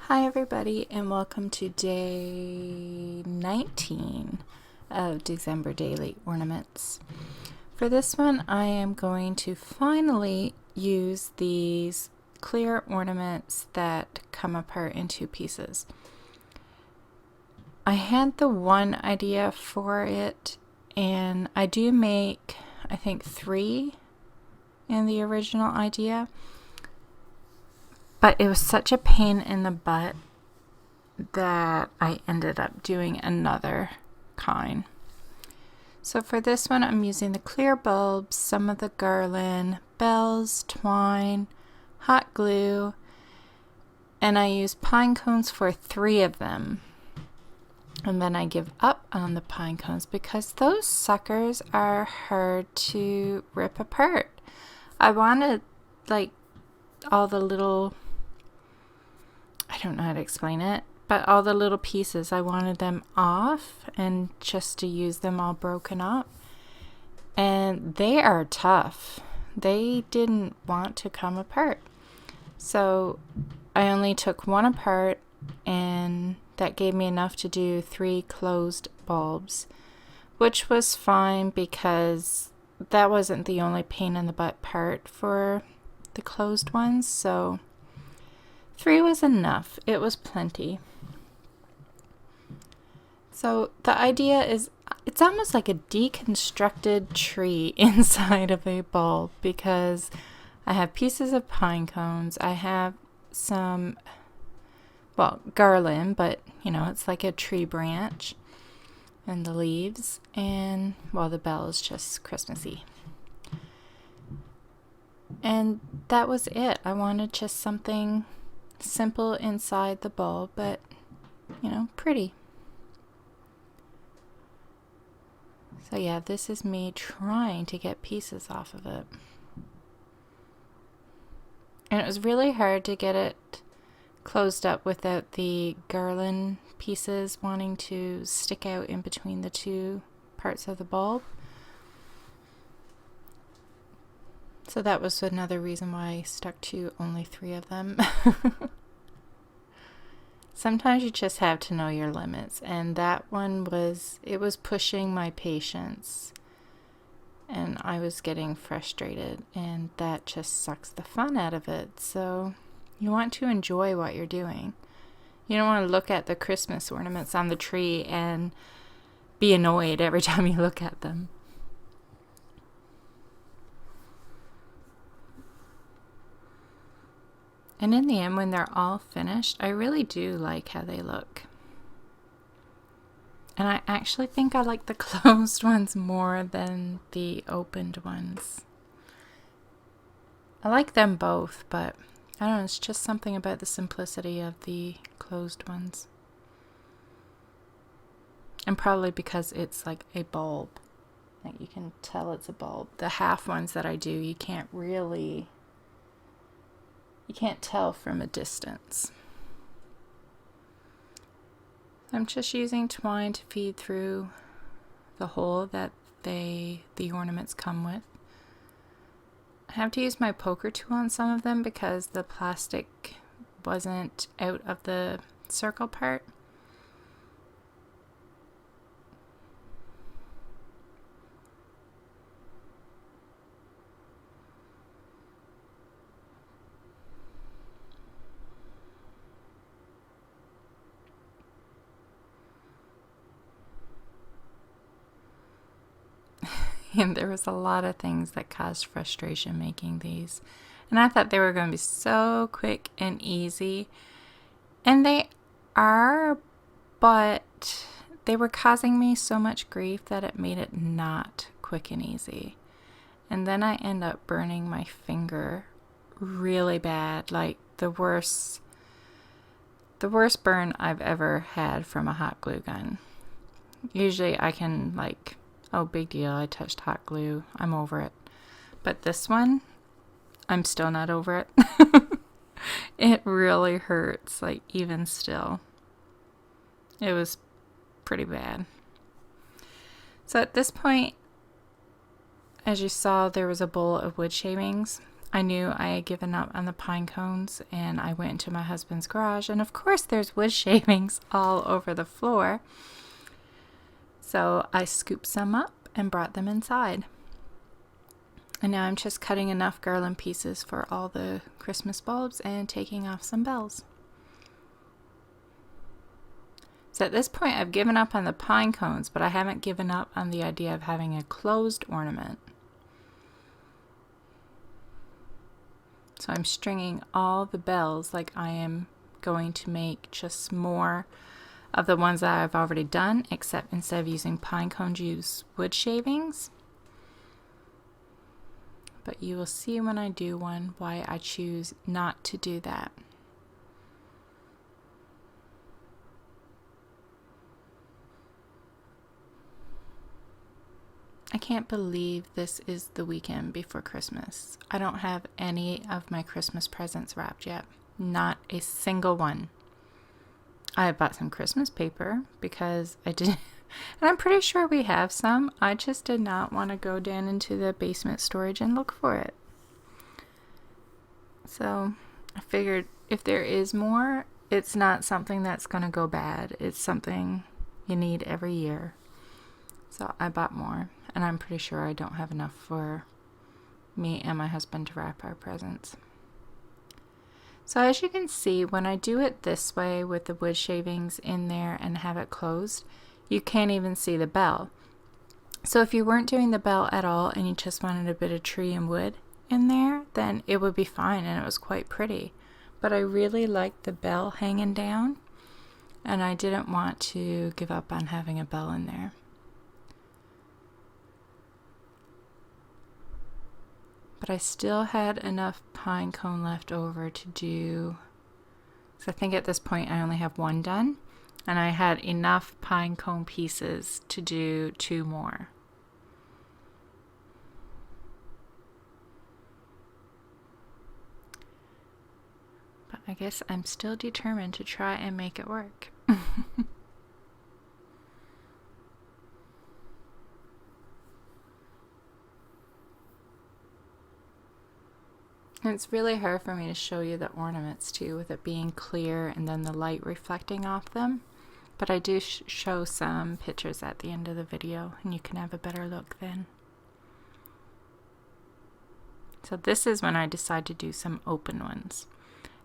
Hi everybody and welcome to day 19 of December daily ornaments. For this one I am going to finally use these clear ornaments that come apart in two pieces. I had the one idea for it and I do make I think 3 in the original idea. But it was such a pain in the butt that I ended up doing another kind. So for this one, I'm using the clear bulbs, some of the garland, bells, twine, hot glue, and I use pine cones for 3 of them. And then I give up on the pine cones because those suckers are hard to rip apart. I wanted like all the little, I don't know how to explain it, but all the little pieces, I wanted them off and just to use them all broken up. And they are tough. They didn't want to come apart. So I only took one apart and that gave me enough to do 3 closed bulbs, which was fine because that wasn't the only pain in the butt part for the closed ones. So 3 was enough. It was plenty. So the idea is it's almost like a deconstructed tree inside of a bulb because I have pieces of pine cones. I have some, well, garland, but you know, it's like a tree branch and the leaves, and well, the bell is just Christmassy. And that was it. I wanted just something simple inside the bulb, but you know, pretty. So yeah, this is me trying to get pieces off of it. And it was really hard to get it closed up without the garland pieces wanting to stick out in between the 2 parts of the bulb. So that was another reason why I stuck to only 3 of them. Sometimes you just have to know your limits, and that one was pushing my patience and I was getting frustrated, and that just sucks the fun out of it. So you want to enjoy what you're doing. You don't want to look at the Christmas ornaments on the tree and be annoyed every time you look at them. And in the end, when they're all finished, I really do like how they look. And I actually think I like the closed ones more than the opened ones. I like them both, but I don't know, it's just something about the simplicity of the closed ones. And probably because it's like a bulb. Like you can tell it's a bulb. The half ones that I do, you can't tell from a distance. I'm just using twine to feed through the hole that the ornaments come with. I have to use my poker tool on some of them because the plastic wasn't out of the circle part. And there was a lot of things that caused frustration making these. And I thought they were going to be so quick and easy. And they are, but they were causing me so much grief that it made it not quick and easy. And then I end up burning my finger really bad, like the worst burn I've ever had from a hot glue gun. Usually I can like, oh, big deal, I touched hot glue, I'm over it. But this one, I'm still not over it. It really hurts, like even still. It was pretty bad. So at this point, as you saw, there was a bowl of wood shavings. I knew I had given up on the pine cones, and I went into my husband's garage, and of course there's wood shavings all over the floor. So I scooped some up and brought them inside. And now I'm just cutting enough garland pieces for all the Christmas bulbs and taking off some bells. So at this point I've given up on the pine cones, but I haven't given up on the idea of having a closed ornament. So I'm stringing all the bells like I am going to make just more of the ones that I've already done, except instead of using pine cones, use wood shavings. But you will see when I do one why I choose not to do that. I can't believe this is the weekend before Christmas. I don't have any of my Christmas presents wrapped yet. Not a single one. I bought some Christmas paper because I did, and I'm pretty sure we have some. I just did not want to go down into the basement storage and look for it. So I figured if there is more, it's not something that's going to go bad. It's something you need every year. So I bought more, and I'm pretty sure I don't have enough for me and my husband to wrap our presents. So as you can see, when I do it this way with the wood shavings in there and have it closed, you can't even see the bell. So if you weren't doing the bell at all and you just wanted a bit of tree and wood in there, then it would be fine and it was quite pretty. But I really liked the bell hanging down, and I didn't want to give up on having a bell in there. But I still had enough pine cone left over to do, so I think at this point I only have one done, and I had enough pine cone pieces to do 2 more. But I guess I'm still determined to try and make it work. And it's really hard for me to show you the ornaments too, with it being clear and then the light reflecting off them. But I do show some pictures at the end of the video, and you can have a better look then. So this is when I decide to do some open ones.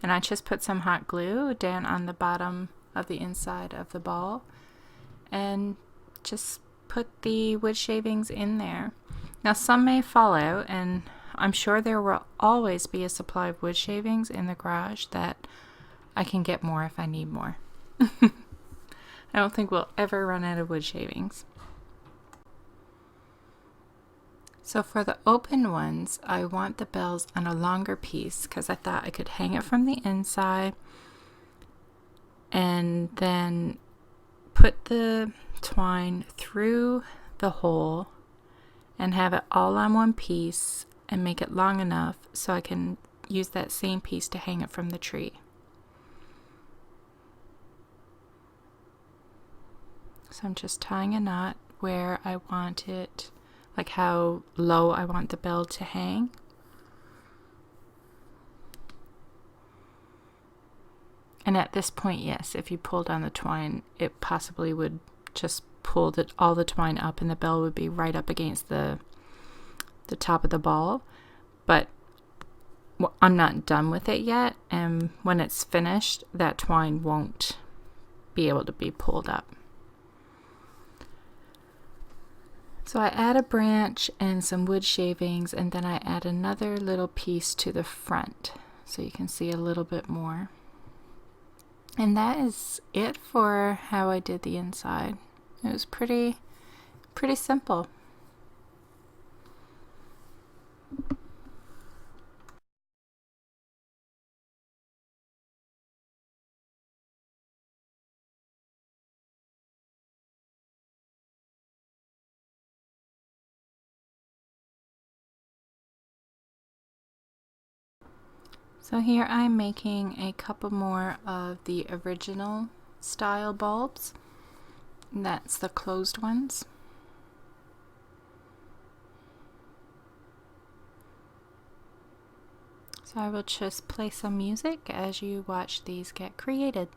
And I just put some hot glue down on the bottom of the inside of the ball and just put the wood shavings in there. Now some may fall out, and I'm sure there will always be a supply of wood shavings in the garage that I can get more if I need more. I don't think we'll ever run out of wood shavings. So for the open ones, I want the bells on a longer piece because I thought I could hang it from the inside and then put the twine through the hole and have it all on one piece and make it long enough so I can use that same piece to hang it from the tree. So I'm just tying a knot where I want it, like how low I want the bell to hang. And at this point, yes, if you pulled on the twine, it possibly would just pull all the twine up and the bell would be right up against the top of the ball. But I'm not done with it yet, and when it's finished, that twine won't be able to be pulled up. So I add a branch and some wood shavings, and then I add another little piece to the front so you can see a little bit more. And that is it for how I did the inside. It was pretty simple. So here I'm making a couple more of the original style bulbs. And that's the closed ones. So I will just play some music as you watch these get created.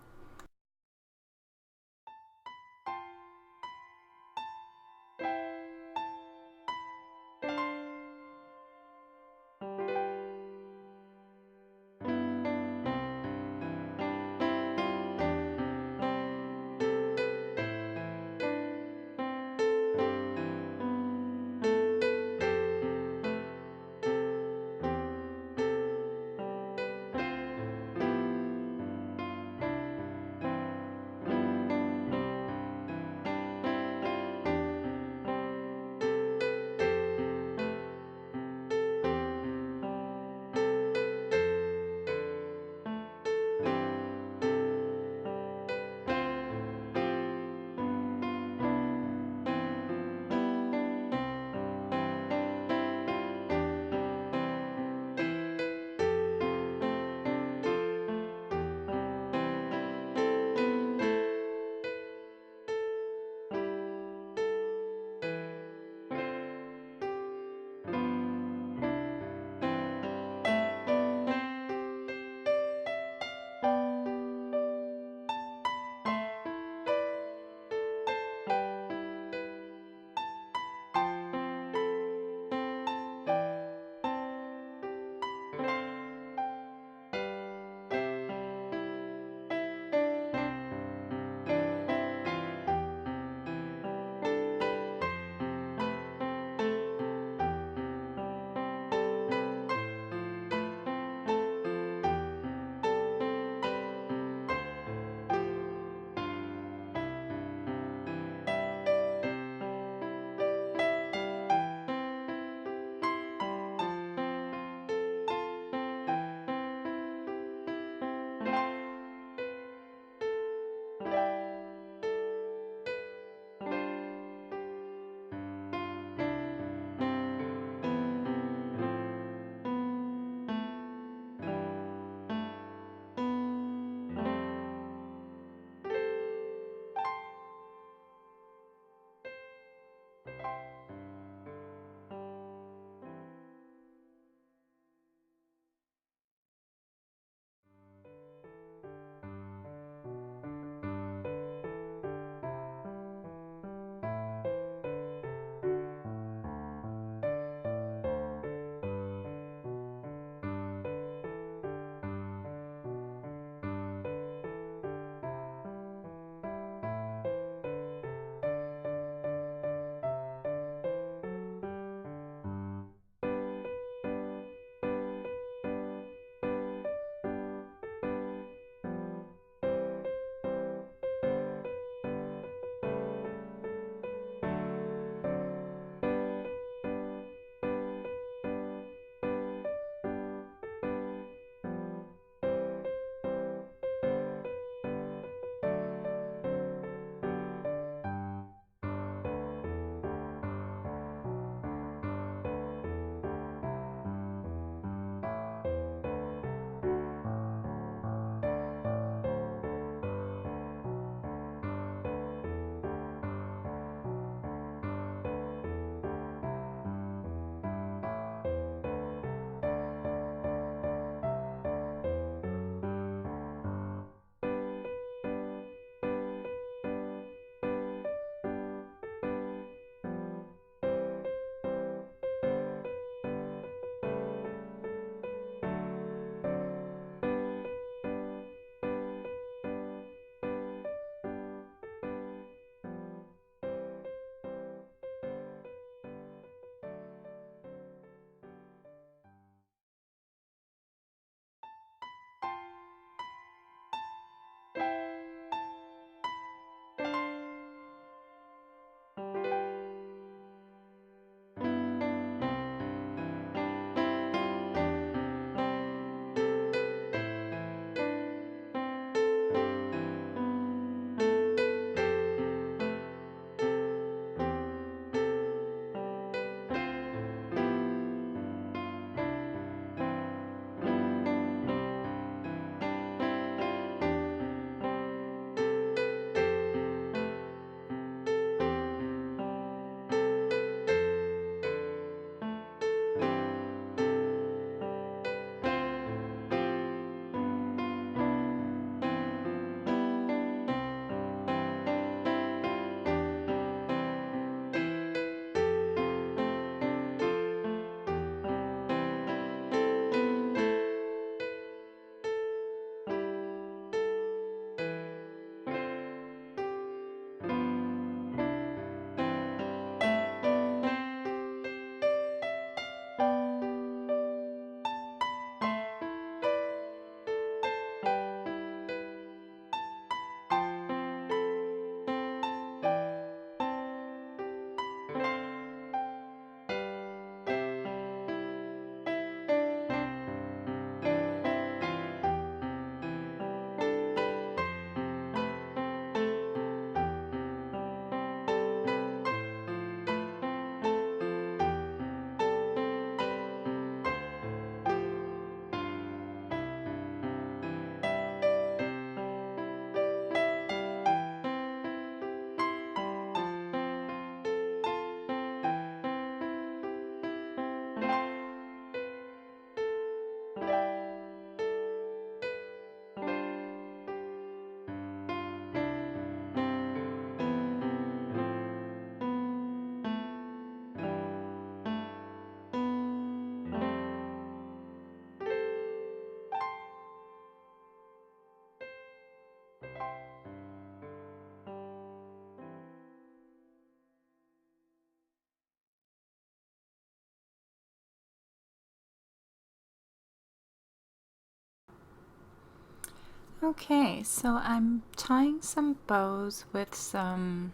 Okay, so I'm tying some bows with some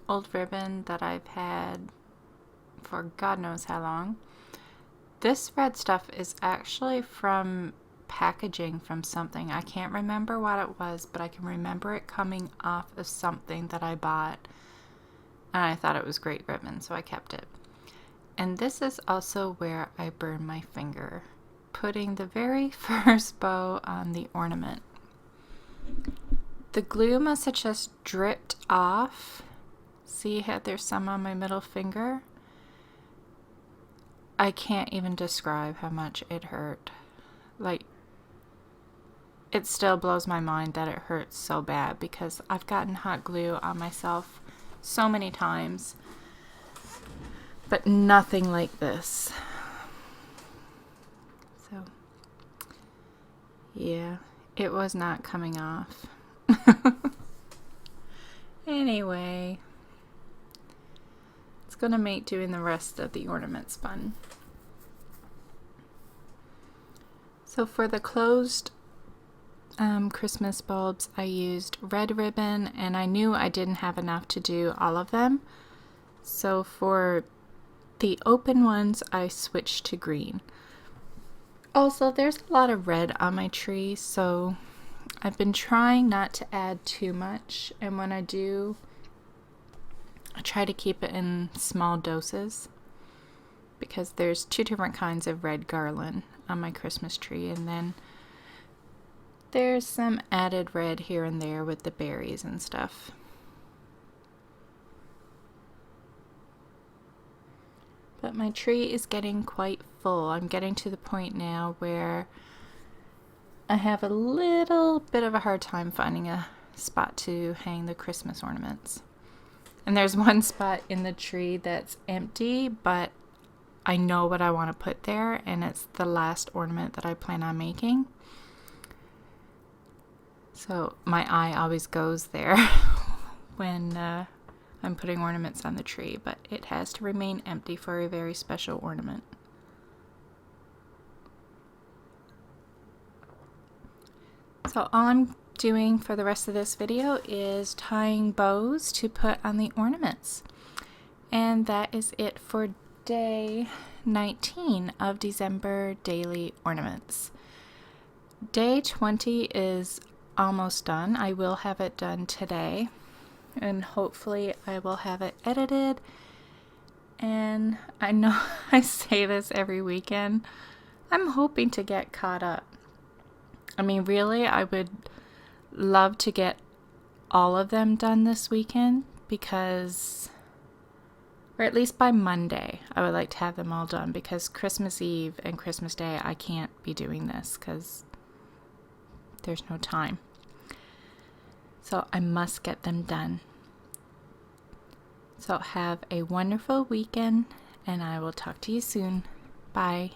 old ribbon that I've had for God knows how long. This red stuff is actually from packaging from something. I can't remember what it was, but I can remember it coming off of something that I bought. And I thought it was great ribbon, so I kept it. And this is also where I burned my finger, putting the very first bow on the ornament. The glue must have just dripped off. See how there's some on my middle finger? I can't even describe how much it hurt. Like, it still blows my mind that it hurts so bad because I've gotten hot glue on myself so many times, but nothing like this. So, yeah, it was not coming off. Anyway, it's gonna make doing the rest of the ornaments fun. So for the closed Christmas bulbs, I used red ribbon, and I knew I didn't have enough to do all of them. So for the open ones, I switched to green. Also, there's a lot of red on my tree, so I've been trying not to add too much, and when I do, I try to keep it in small doses because there's 2 different kinds of red garland on my Christmas tree, and then there's some added red here and there with the berries and stuff. But my tree is getting quite full. I'm getting to the point now where I have a little bit of a hard time finding a spot to hang the Christmas ornaments. And there's one spot in the tree that's empty, but I know what I want to put there, and it's the last ornament that I plan on making. So my eye always goes there when I'm putting ornaments on the tree, but it has to remain empty for a very special ornament. So all I'm doing for the rest of this video is tying bows to put on the ornaments. And that is it for day 19 of December daily ornaments. Day 20 is almost done. I will have it done today, and hopefully I will have it edited. And I know I say this every weekend, I'm hoping to get caught up. I mean, really, I would love to get all of them done this weekend, because, or at least by Monday, I would like to have them all done, because Christmas Eve and Christmas Day I can't be doing this because there's no time. So I must get them done. So have a wonderful weekend, and I will talk to you soon. Bye.